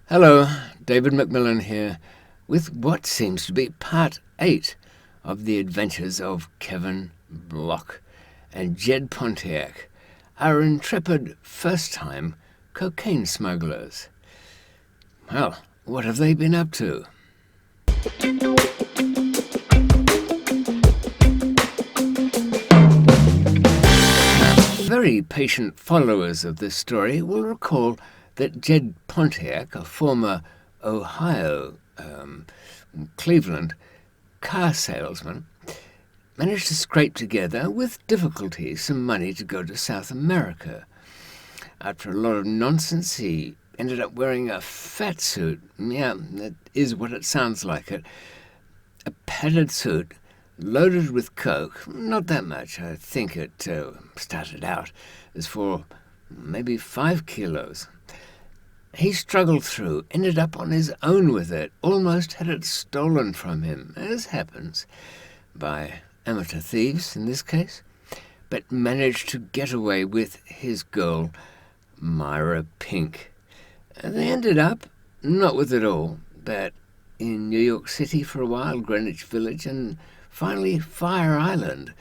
Hello, David McMillan here, with what seems to be part 8 of the adventures of Kevin, Bloch and Jed Pontiac, our intrepid first-time cocaine smugglers. Well, what have they been up to? Very patient followers of this story will recall that Jed Pontiac, a former Ohio, Cleveland car salesman, managed to scrape together, with difficulty, some money to go to South America. After a lot of nonsense, he ended up wearing a fat suit. Yeah, that is what it sounds like. A padded suit loaded with coke. Not that much. I think it started out as for maybe 5 kilos. He struggled through, ended up on his own with it, almost had it stolen from him, as happens, by amateur thieves in this case, but managed to get away with his girl, Myra Pink. They ended up, not with it all, but in New York City for a while, Greenwich Village, and finally Fire Island.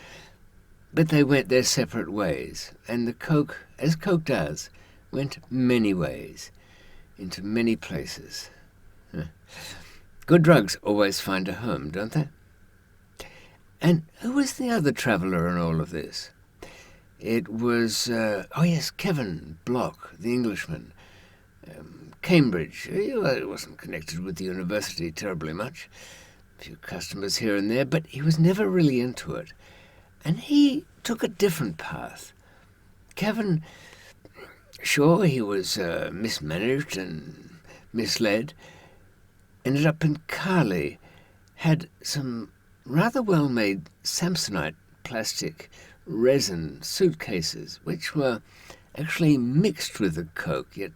But they went their separate ways, and the coke, as coke does, went many ways, into many places. Good drugs always find a home, don't they? And who was the other traveller in all of this? It was, Kevin Bloch, the Englishman. Cambridge. He wasn't connected with the university terribly much. A few customers here and there, but he was never really into it. And he took a different path. Kevin, sure, he was mismanaged and misled, ended up in Cali, had some rather well-made Samsonite plastic resin suitcases, which were actually mixed with the coke, yet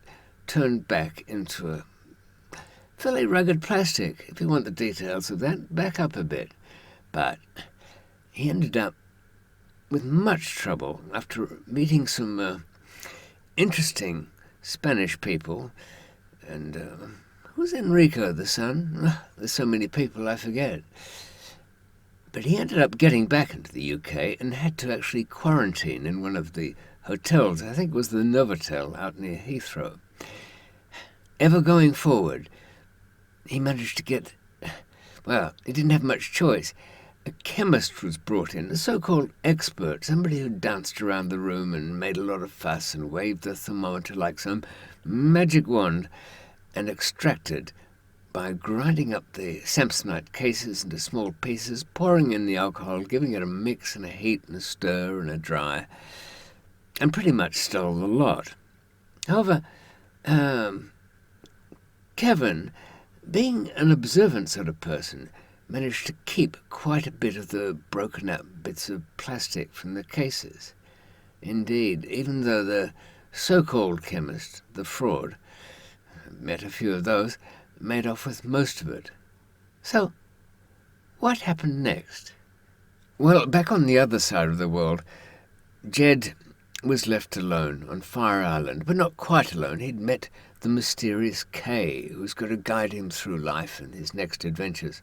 turned back into a fairly rugged plastic. If you want the details of that, back up a bit. But he ended up with much trouble after meeting some interesting Spanish people. And who's Enrico, the son? There's so many people I forget. But he ended up getting back into the UK and had to actually quarantine in one of the hotels. I think it was the Novotel out near Heathrow. Ever going forward, he managed to get, well, he didn't have much choice. A chemist was brought in, a so-called expert, somebody who danced around the room and made a lot of fuss and waved the thermometer like some magic wand, and extracted by grinding up the Samsonite cases into small pieces, pouring in the alcohol, giving it a mix and a heat and a stir and a dry, and pretty much stole the lot. However, Kevin, being an observant sort of person, managed to keep quite a bit of the broken-up bits of plastic from the cases. Indeed, even though the so-called chemist, the fraud, met a few of those, made off with most of it. So, what happened next? Well, back on the other side of the world, Jed was left alone on Fire Island, but not quite alone. He'd met the mysterious Kay, who was going to guide him through life and his next adventures.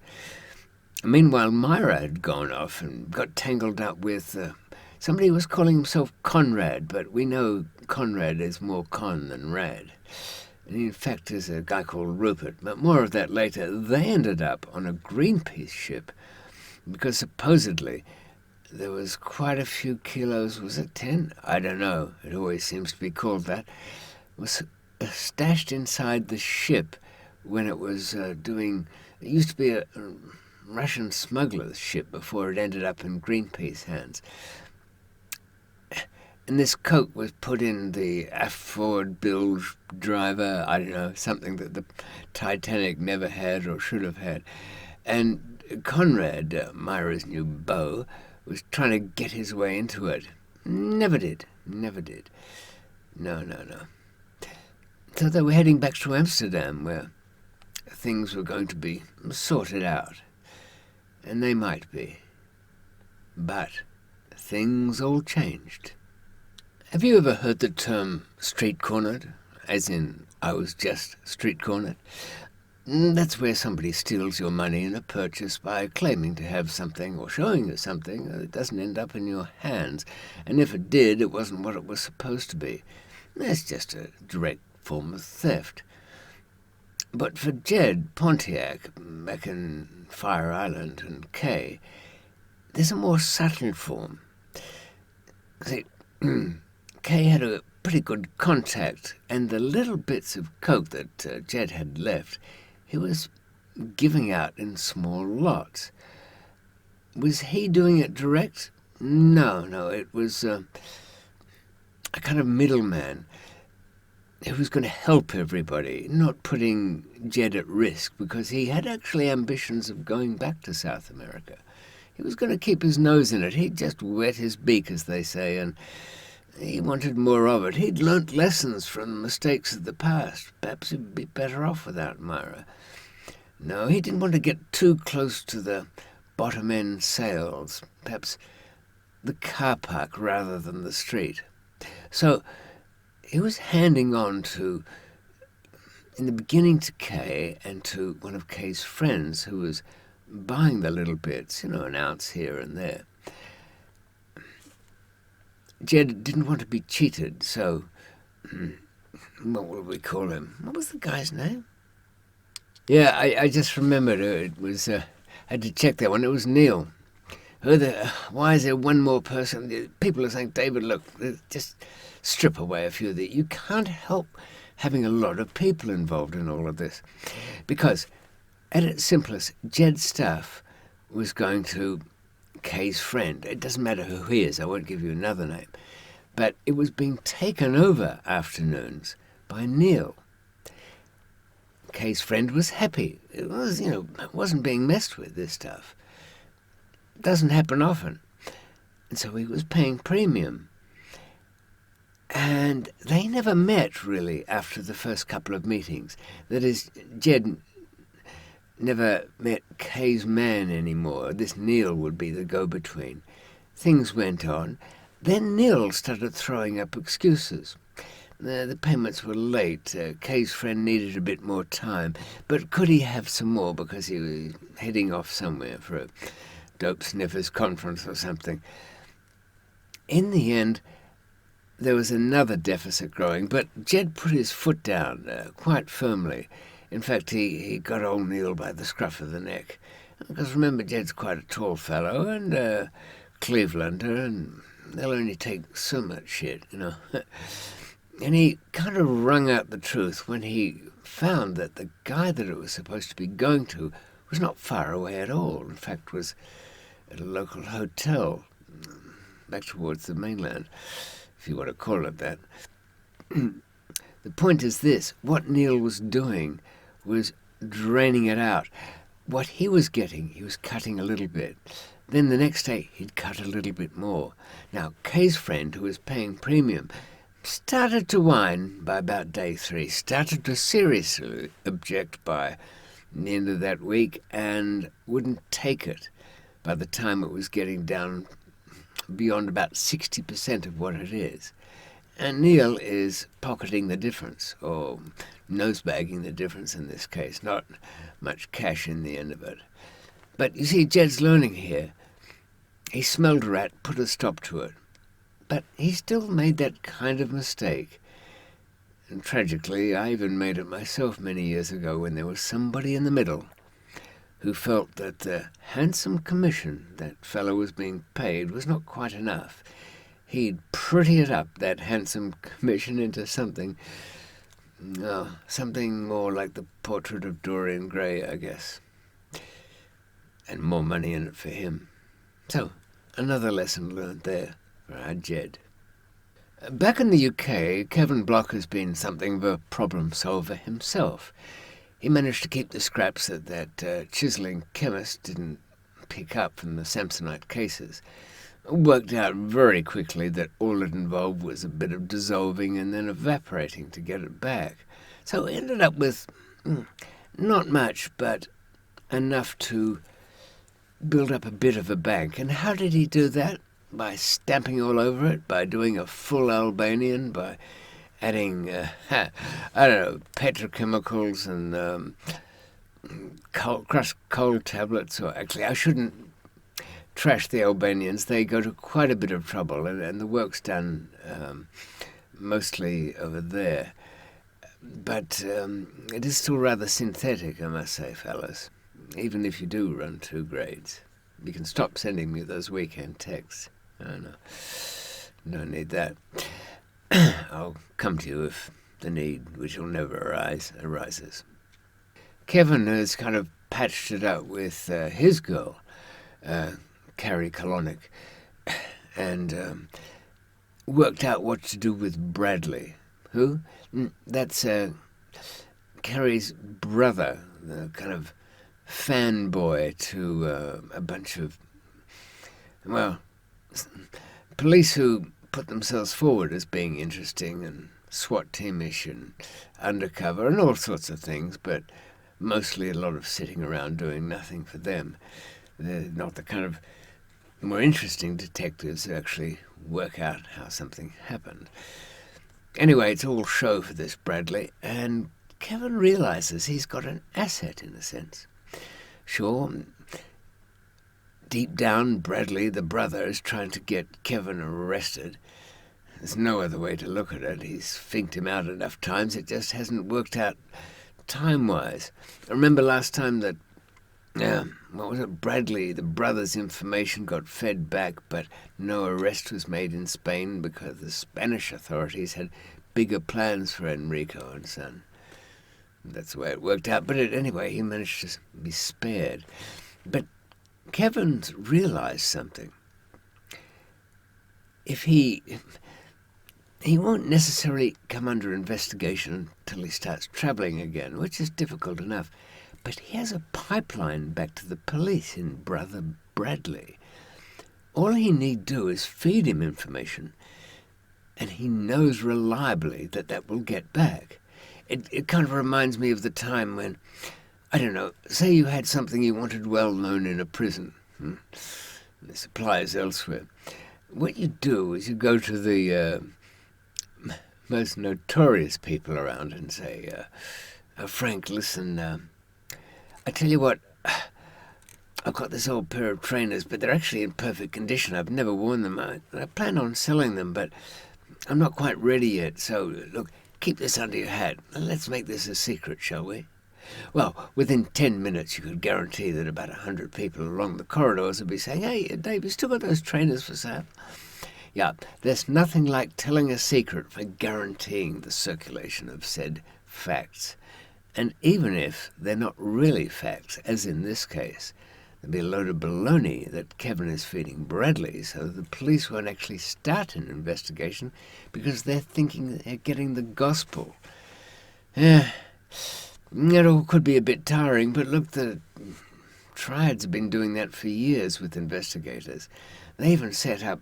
Meanwhile, Myra had gone off and got tangled up with somebody who was calling himself Conrad, but we know Conrad is more con than rad. And in fact, there's a guy called Rupert, but more of that later. They ended up on a Greenpeace ship because supposedly there was quite a few kilos, was it 10? I don't know, it always seems to be called that, was stashed inside the ship when it was it used to be a Russian smuggler's ship before it ended up in Greenpeace hands. And this coke was put in the aft-forward bilge driver, I don't know, something that the Titanic never had or should have had. And Conrad, Myra's new beau, was trying to get his way into it. Never did. No. So they were heading back to Amsterdam, where things were going to be sorted out. And they might be. But things all changed. Have you ever heard the term street-cornered, as in I was just street-cornered. That's where somebody steals your money in a purchase by claiming to have something or showing you something that doesn't end up in your hands. And if it did, it wasn't what it was supposed to be. That's just a direct form of theft. But for Jed Pontiac, back in Fire Island and Kay, there's a more subtle form. See, Kay had a pretty good contact, and the little bits of coke that Jed had left, he was giving out in small lots. Was he doing it direct? No, it was a kind of middleman who was going to help everybody, not putting Jed at risk, because he had actually ambitions of going back to South America. He was going to keep his nose in it. He'd just wet his beak, as they say, and he wanted more of it. He'd learnt lessons from the mistakes of the past. Perhaps he'd be better off without Myra. No, he didn't want to get too close to the bottom-end sales, perhaps the car park rather than the street. So he was handing on to, in the beginning, to Kay and to one of Kay's friends who was buying the little bits, an ounce here and there. Jed didn't want to be cheated, so what will we call him? What was the guy's name? Yeah, I just remembered it was, I had to check that one. It was Neil. Why is there one more person? People are saying, David, look, just strip away a few of the... You can't help having a lot of people involved in all of this. Because, at its simplest, Jed's stuff was going to Kay's friend. It doesn't matter who he is, I won't give you another name. But it was being taken over afternoons by Neil. Kay's friend was happy. It was, it wasn't being messed with, this stuff. It doesn't happen often. And so he was paying premium. And they never met, really, after the first couple of meetings. That is, Jed never met Kay's man anymore. This Neil would be the go-between. Things went on. Then Neil started throwing up excuses. The payments were late. Kay's friend needed a bit more time. But could he have some more because he was heading off somewhere for a dope sniffers conference or something? In the end, there was another deficit growing, but Jed put his foot down quite firmly. In fact, he got old Neil by the scruff of the neck. Because remember, Jed's quite a tall fellow and a Clevelander, and they'll only take so much shit, And he kind of wrung out the truth when he found that the guy that it was supposed to be going to was not far away at all. In fact, was at a local hotel back towards the mainland, if you want to call it that. The point is this: what Neil was doing was draining it out. What he was getting, he was cutting a little bit. Then the next day, he'd cut a little bit more. Now, Kay's friend, who was paying premium, started to whine by about day 3, started to seriously object by the end of that week, and wouldn't take it by the time it was getting down beyond about 60% of what it is. And Neil is pocketing the difference, or nosebagging the difference in this case, not much cash in the end of it. But you see, Jed's learning here. He smelled a rat, put a stop to it. But he still made that kind of mistake. And tragically, I even made it myself many years ago when there was somebody in the middle who felt that the handsome commission that fellow was being paid was not quite enough. He'd pretty it up, that handsome commission, into something more like the portrait of Dorian Gray, I guess. And more money in it for him. So, another lesson learned there. Right, Jed. Back in the UK, Kevin Bloch has been something of a problem solver himself. He managed to keep the scraps that chiselling chemist didn't pick up from the Samsonite cases. Worked out very quickly that all it involved was a bit of dissolving and then evaporating to get it back. So he ended up with not much, but enough to build up a bit of a bank. And how did he do that? By stamping all over it, by doing a full Albanian, by adding, I don't know, petrochemicals and crushed coal tablets. Or actually, I shouldn't trash the Albanians. They go to quite a bit of trouble, and the work's done mostly over there. But it is still rather synthetic, I must say, fellas. Even if you do run 2 grades. You can stop sending me those weekend texts. No need that. I'll come to you if the need, which will never arises. Kevin has kind of patched it up with his girl, ᵀᴵᴺᵎ, and worked out what to do with Bradley. Who? That's Carrie's brother, the kind of fanboy to a bunch of, well, police who put themselves forward as being interesting and SWAT teamish and undercover and all sorts of things, but mostly a lot of sitting around doing nothing for them. They're not the kind of more interesting detectives who actually work out how something happened. Anyway, it's all show for this Bradley, and Kevin realizes he's got an asset in a sense. Sure, deep down, Bradley, the brother, is trying to get Kevin arrested. There's no other way to look at it. He's finked him out enough times, it just hasn't worked out time-wise. I remember last time that, Bradley, the brother's information got fed back, but no arrest was made in Spain because the Spanish authorities had bigger plans for Enrico and son. That's the way it worked out. But anyway, he managed to be spared. But Kevin's realised something. If he won't necessarily come under investigation until he starts travelling again, which is difficult enough. But he has a pipeline back to the police in brother Bradley. All he need do is feed him information, and he knows reliably that will get back. It kind of reminds me of the time when, I don't know, say you had something you wanted well known in a prison. This applies elsewhere. What you do is you go to the most notorious people around and say, Frank, listen, I tell you what, I've got this old pair of trainers, but they're actually in perfect condition. I've never worn them. I plan on selling them, but I'm not quite ready yet. So, look, keep this under your hat. Let's make this a secret, shall we? Well, within 10 minutes, you could guarantee that about 100 people along the corridors would be saying, hey, Dave, you still got those trainers for sale? Yeah, there's nothing like telling a secret for guaranteeing the circulation of said facts. And even if they're not really facts, as in this case, there'll be a load of baloney that Kevin is feeding Bradley, so the police won't actually start an investigation because they're thinking they're getting the gospel. Yeah, it all could be a bit tiring, but look, the triads have been doing that for years with investigators. They even set up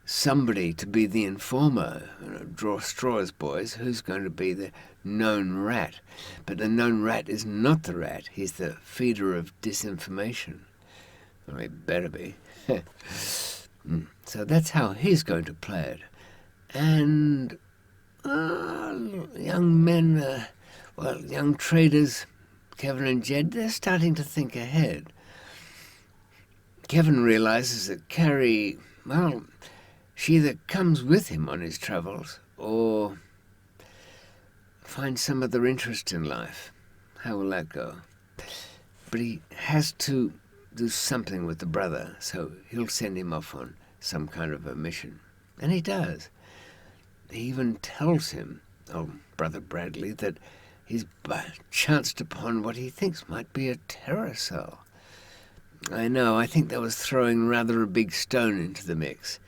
somebody to be the informer, draw straws, boys, who's going to be the known rat. But the known rat is not the rat, he's the feeder of disinformation. Well, he better be. So that's how he's going to play it. And young men, young traders, Kevin and Jed, they're starting to think ahead. Kevin realizes that Carrie, she either comes with him on his travels or finds some other interest in life. How will that go? But he has to do something with the brother, so he'll send him off on some kind of a mission. And he does. He even tells him, brother Bradley, that he's chanced upon what he thinks might be a terror cell. I know, I think that was throwing rather a big stone into the mix.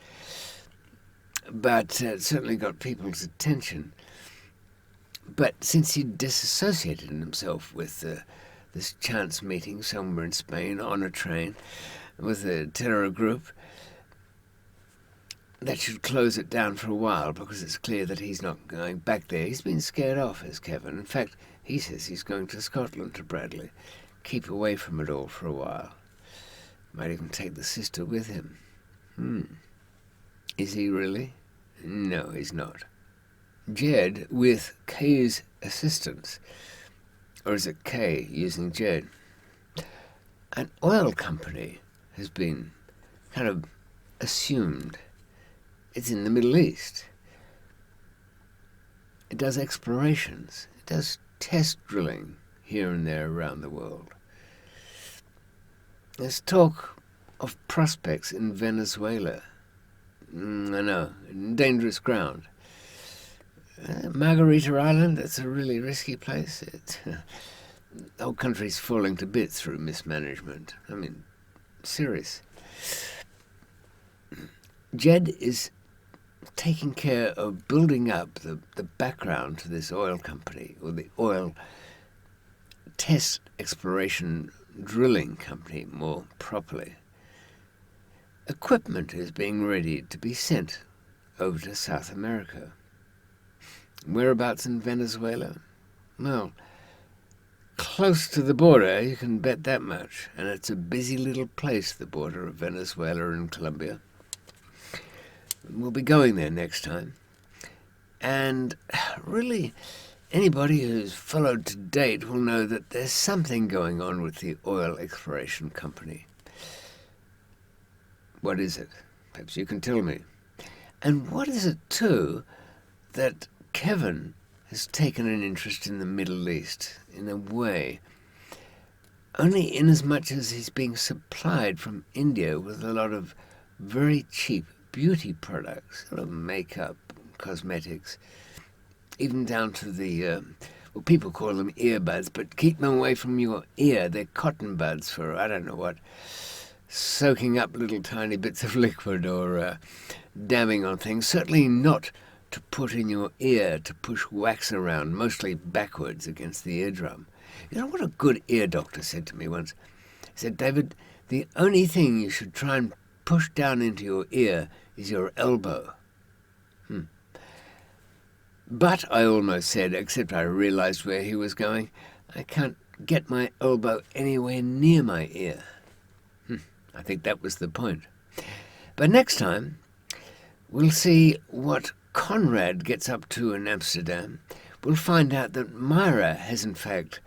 But it certainly got people's attention. But since he'd disassociated himself with this chance meeting somewhere in Spain on a train with a terror group, that should close it down for a while because it's clear that he's not going back there. He's been scared off, as Kevin. In fact, he says he's going to Scotland to Bradley. Keep away from it all for a while. Might even take the sister with him. Is he really? No, he's not. Jed with K's assistance, or is it K using Jed? An oil company has been kind of assumed. It's in the Middle East. It does explorations. It does test drilling here and there around the world. There's talk of prospects in Venezuela. I know, dangerous ground. Margarita Island, that's a really risky place. The whole country's falling to bits through mismanagement. I mean, serious. Jed is taking care of building up the background to this oil company, or the oil test exploration drilling company more properly. Equipment is being ready to be sent over to South America. Whereabouts in Venezuela? Well, close to the border, you can bet that much. And it's a busy little place, the border of Venezuela and Colombia. We'll be going there next time. And really, anybody who's followed to date will know that there's something going on with the oil exploration company. What is it? Perhaps you can tell me. And what is it, too, that Kevin has taken an interest in the Middle East, in a way, only inasmuch as he's being supplied from India with a lot of very cheap beauty products, sort of makeup, cosmetics, even down to the, well, people call them earbuds, but keep them away from your ear. They're cotton buds for, I don't know what, soaking up little tiny bits of liquid or dabbing on things. Certainly not to put in your ear to push wax around, mostly backwards against the eardrum. You know what a good ear doctor said to me once? He said, David, the only thing you should try and push down into your ear is your elbow. But, I almost said, except I realized where he was going, I can't get my elbow anywhere near my ear. I think that was the point. But next time, we'll see what Conrad gets up to in Amsterdam. We'll find out that Myra has, in fact,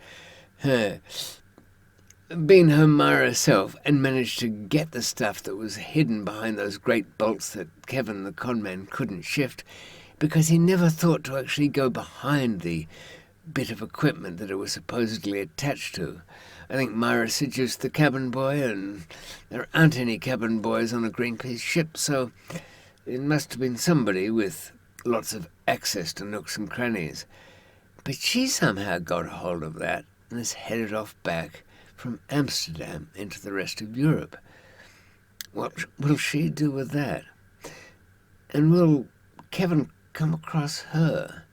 been home Myra herself and managed to get the stuff that was hidden behind those great bolts that Kevin the conman couldn't shift, because he never thought to actually go behind the bit of equipment that it was supposedly attached to. I think Myra seduced the cabin boy, and there aren't any cabin boys on a Greenpeace ship, so it must have been somebody with lots of access to nooks and crannies. But she somehow got a hold of that and has headed off back from Amsterdam into the rest of Europe. What will she do with that? And will Kevin come across her?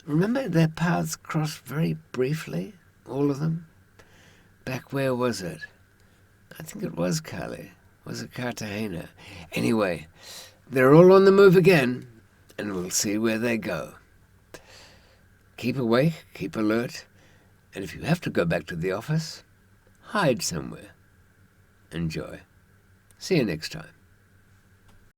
Remember their paths crossed very briefly, all of them? Back where was it? I think it was Cali. Was it Cartagena? Anyway, they're all on the move again, and we'll see where they go. Keep awake, keep alert, and if you have to go back to the office, hide somewhere. Enjoy. See you next time.